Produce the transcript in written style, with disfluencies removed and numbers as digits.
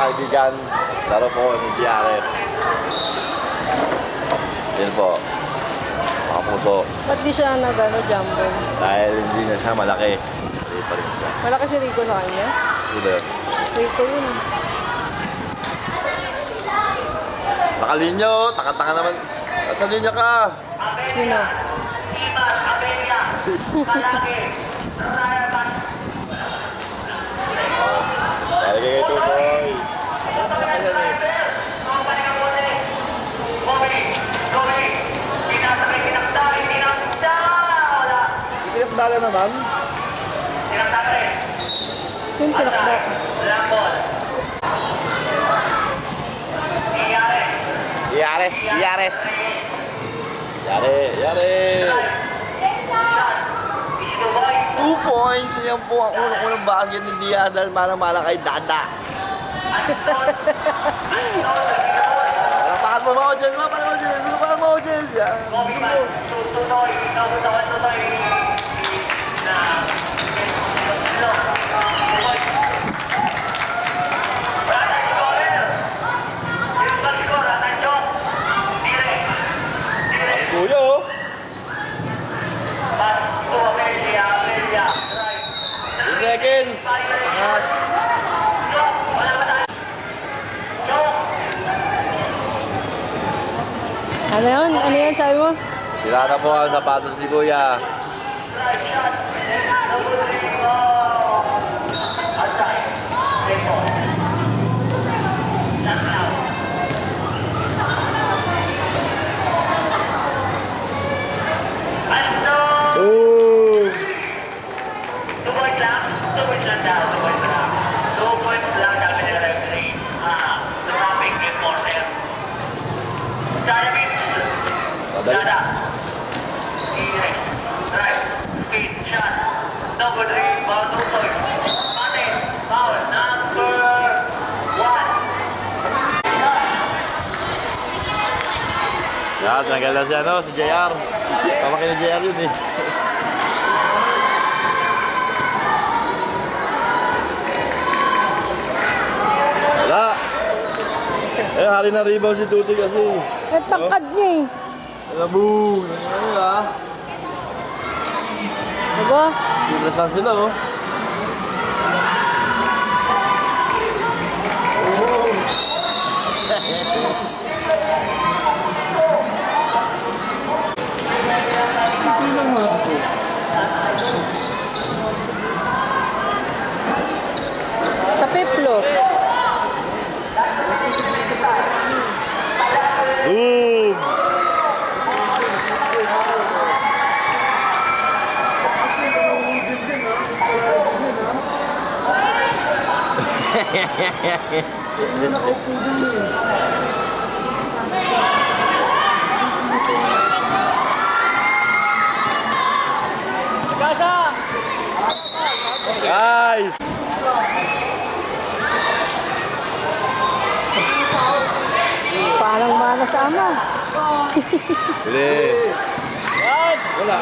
kaibigan, laro po ni Diares. Yan po. Mga puso. Ba't di siya jumbo? Dahil hindi na siya malaki. Malaki pa rin siya. Malaki si Rico sa kanya? Sino? Rico yun. Nakalinyo, taka-taka naman. Nasa linya ka. Sino? Dahil kay Tuboy. Pinakdala naman. Yung tinakbo. Diares. Yare. 2 points. Yan po ang unang basket ni Dia dahil malang-mala kay Dada. Palakpakan mo mga audience. Palakpakan mo audience. Yan. Kuyo. 2 seconds. Angat. Ano yun? Ano yan sabi mo? Sira na po ang sapatos ni Kuya. Boom! 2 points lang. 2 points lang daw. 2 points lang. 2 points lang sabi nila referee. The topic is corner. Dada. Right. Speed. Shot. Number 3. Ball 2 points. Mate. Foul. Number 1. Yan, tanggal na si JR. Pamakin ni JR yun eh. Wala. Hari na rebound si Tuti kasi. Tangkad niya eh. Alam mo, ano ba? Diba? Pinasan sila oh. Sa 5th floor. Boom! Guys! Parang mana sa ama. Wala.